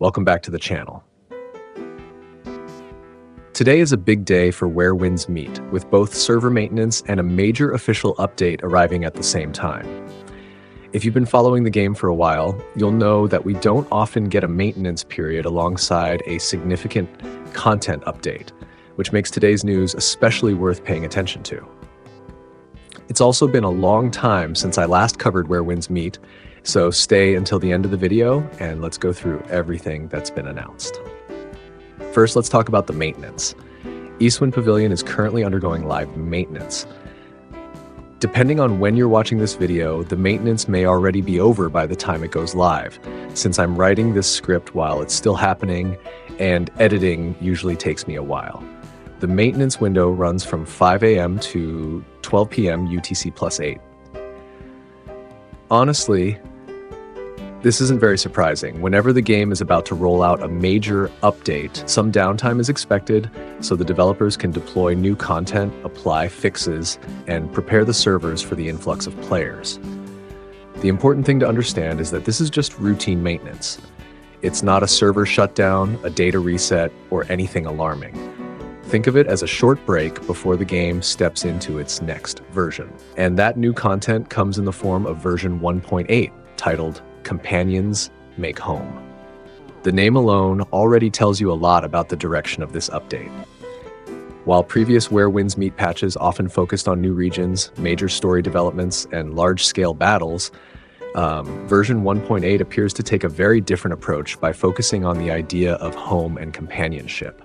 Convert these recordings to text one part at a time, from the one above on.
Welcome back to the channel. Today is a big day for Where Winds Meet, with both server maintenance and a major official update arriving at the same time. If you've been following the game for a while, you'll know that we don't often get a maintenance period alongside a significant content update, which makes today's news especially worth paying attention to. It's also been a long time since I last covered Where Winds Meet, so stay until the end of the video and let's go through everything that's been announced. First, let's talk about the maintenance. Eastwind Pavilion is currently undergoing live maintenance. Depending on when you're watching this video, the maintenance may already be over by the time it goes live, since I'm writing this script while it's still happening and editing usually takes me a while. The maintenance window runs from 5 a.m. to 12 p.m. UTC +8. Honestly, this isn't very surprising. Whenever the game is about to roll out a major update, some downtime is expected so the developers can deploy new content, apply fixes, and prepare the servers for the influx of players. The important thing to understand is that this is just routine maintenance. It's not a server shutdown, a data reset, or anything alarming. Think of it as a short break before the game steps into its next version. And that new content comes in the form of version 1.8, titled Companions Make Home. The name alone already tells you a lot about the direction of this update. While previous Where Winds Meet patches often focused on new regions, major story developments, and large-scale battles, version 1.8 appears to take a very different approach by focusing on the idea of home and companionship.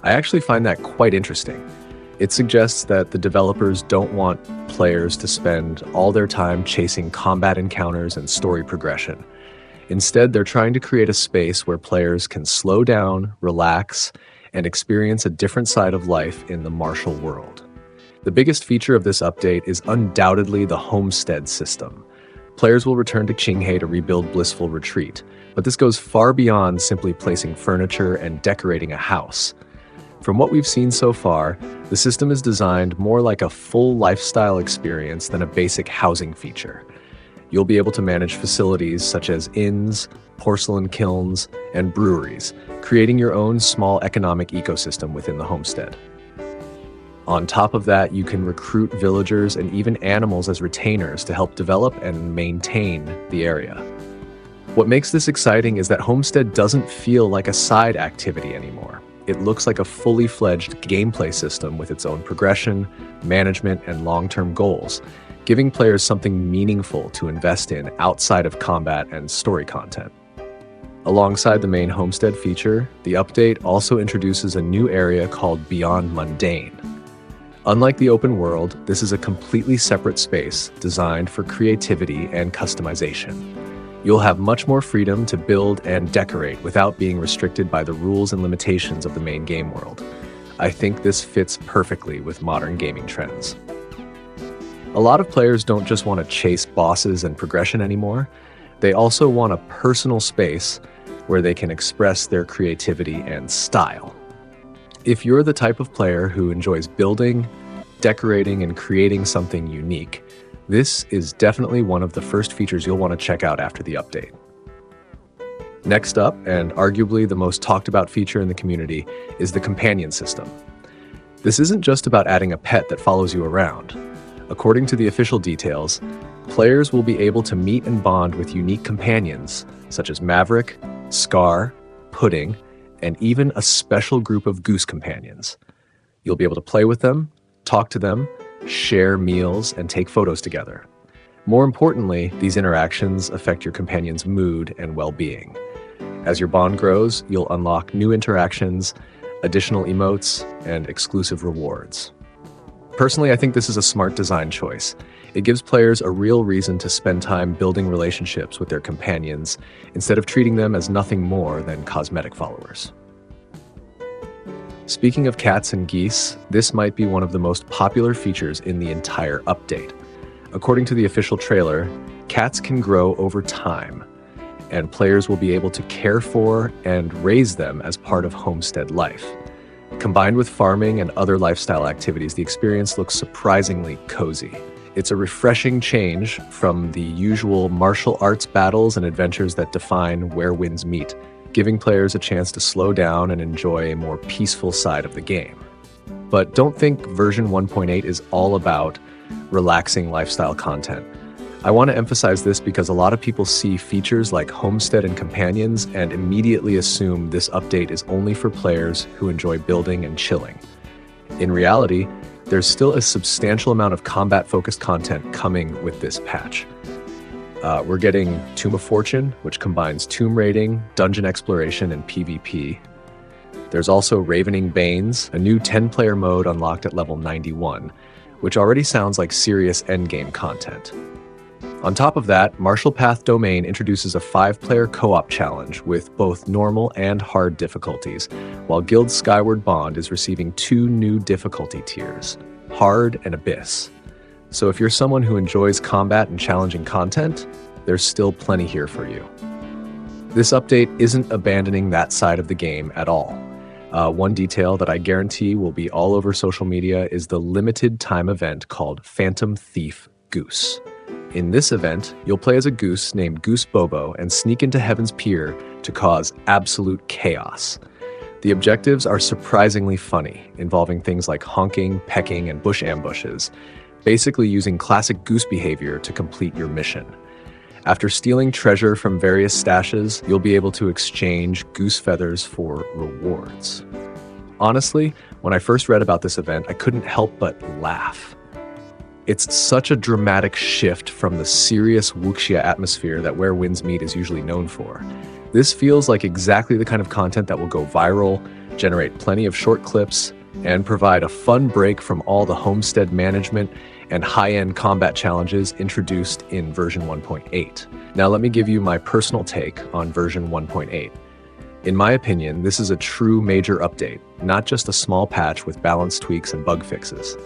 I actually find that quite interesting. It suggests that the developers don't want players to spend all their time chasing combat encounters and story progression. Instead, they're trying to create a space where players can slow down, relax, and experience a different side of life in the martial world. The biggest feature of this update is undoubtedly the Homestead system. Players will return to Qinghe to rebuild Blissful Retreat, but this goes far beyond simply placing furniture and decorating a house. From what we've seen so far, the system is designed more like a full lifestyle experience than a basic housing feature. You'll be able to manage facilities such as inns, porcelain kilns, and breweries, creating your own small economic ecosystem within the homestead. On top of that, you can recruit villagers and even animals as retainers to help develop and maintain the area. What makes this exciting is that Homestead doesn't feel like a side activity anymore. It looks like a fully fledged gameplay system with its own progression, management, and long-term goals, giving players something meaningful to invest in outside of combat and story content. Alongside the main Homestead feature, the update also introduces a new area called Beyond Mundane. Unlike the open world, this is a completely separate space designed for creativity and customization. You'll have much more freedom to build and decorate without being restricted by the rules and limitations of the main game world. I think this fits perfectly with modern gaming trends. A lot of players don't just want to chase bosses and progression anymore, they also want a personal space where they can express their creativity and style. If you're the type of player who enjoys building, decorating, and creating something unique, this is definitely one of the first features you'll want to check out after the update. Next up, and arguably the most talked about feature in the community, is the companion system. This isn't just about adding a pet that follows you around. According to the official details, players will be able to meet and bond with unique companions, such as Maverick, Scar, Pudding, and even a special group of Goose companions. You'll be able to play with them, talk to them, share meals, and take photos together. More importantly, these interactions affect your companion's mood and well-being. As your bond grows, you'll unlock new interactions, additional emotes, and exclusive rewards. Personally, I think this is a smart design choice. It gives players a real reason to spend time building relationships with their companions instead of treating them as nothing more than cosmetic followers. Speaking of cats and geese, this might be one of the most popular features in the entire update. According to the official trailer, cats can grow over time, and players will be able to care for and raise them as part of homestead life. Combined with farming and other lifestyle activities, the experience looks surprisingly cozy. It's a refreshing change from the usual martial arts battles and adventures that define Where Winds Meet giving players a chance to slow down and enjoy a more peaceful side of the game. But don't think version 1.8 is all about relaxing lifestyle content. I want to emphasize this because a lot of people see features like Homestead and Companions and immediately assume this update is only for players who enjoy building and chilling. In reality, there's still a substantial amount of combat-focused content coming with this patch. We're getting Tomb of Fortune, which combines tomb raiding, dungeon exploration, and PvP. There's also Ravening Banes, a new 10-player mode unlocked at level 91, which already sounds like serious endgame content. On top of that, Martial Path Domain introduces a 5-player co-op challenge with both normal and hard difficulties, while Guild Skyward Bond is receiving 2 new difficulty tiers, Hard and Abyss. So if you're someone who enjoys combat and challenging content, there's still plenty here for you. This update isn't abandoning that side of the game at all. One detail that I guarantee will be all over social media is the limited time event called Phantom Thief Goose. In this event, you'll play as a goose named Goose Bobo and sneak into Heaven's Pier to cause absolute chaos. The objectives are surprisingly funny, involving things like honking, pecking, and bush ambushes, basically using classic goose behavior to complete your mission. After stealing treasure from various stashes, you'll be able to exchange goose feathers for rewards. Honestly, when I first read about this event, I couldn't help but laugh. It's such a dramatic shift from the serious Wuxia atmosphere that Where Winds Meet is usually known for. This feels like exactly the kind of content that will go viral, generate plenty of short clips, and provide a fun break from all the homestead management and high-end combat challenges introduced in version 1.8. Now let me give you my personal take on version 1.8. In my opinion, this is a true major update, not just a small patch with balance tweaks and bug fixes.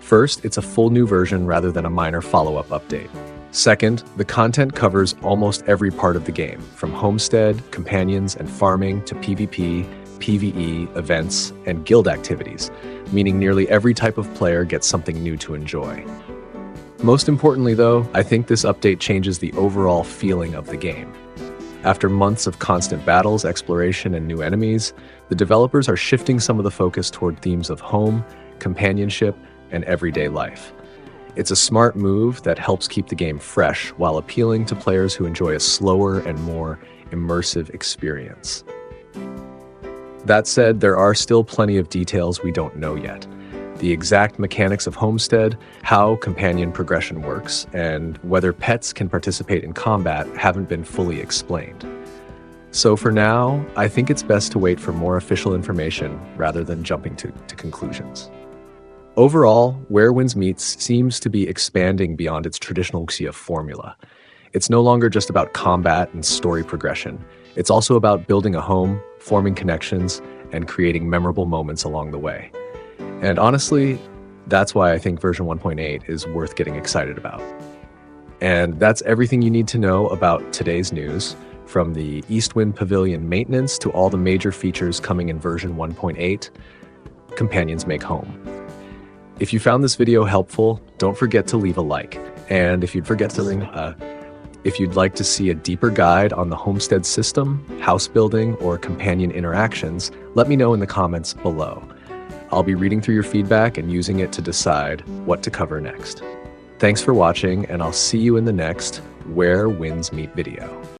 First, it's a full new version rather than a minor follow-up update. Second, the content covers almost every part of the game, from Homestead, Companions, and farming to PvP, PvE, events, and guild activities, meaning nearly every type of player gets something new to enjoy. Most importantly though, I think this update changes the overall feeling of the game. After months of constant battles, exploration, and new enemies, the developers are shifting some of the focus toward themes of home, companionship, and everyday life. It's a smart move that helps keep the game fresh while appealing to players who enjoy a slower and more immersive experience. That said, there are still plenty of details we don't know yet. The exact mechanics of Homestead, how companion progression works, and whether pets can participate in combat haven't been fully explained. So for now, I think it's best to wait for more official information rather than jumping to conclusions. Overall, Where Winds Meet seems to be expanding beyond its traditional Wuxia formula. It's no longer just about combat and story progression. It's also about building a home, forming connections, and creating memorable moments along the way. And honestly, that's why I think version 1.8 is worth getting excited about. And that's everything you need to know about today's news, from the Eastwind Pavilion maintenance to all the major features coming in version 1.8. Companions make home. If you found this video helpful, don't forget to leave a like. And if you'd like to see a deeper guide on the Homestead system, house building, or companion interactions, let me know in the comments below. I'll be reading through your feedback and using it to decide what to cover next. Thanks for watching, and I'll see you in the next Where Winds Meet video.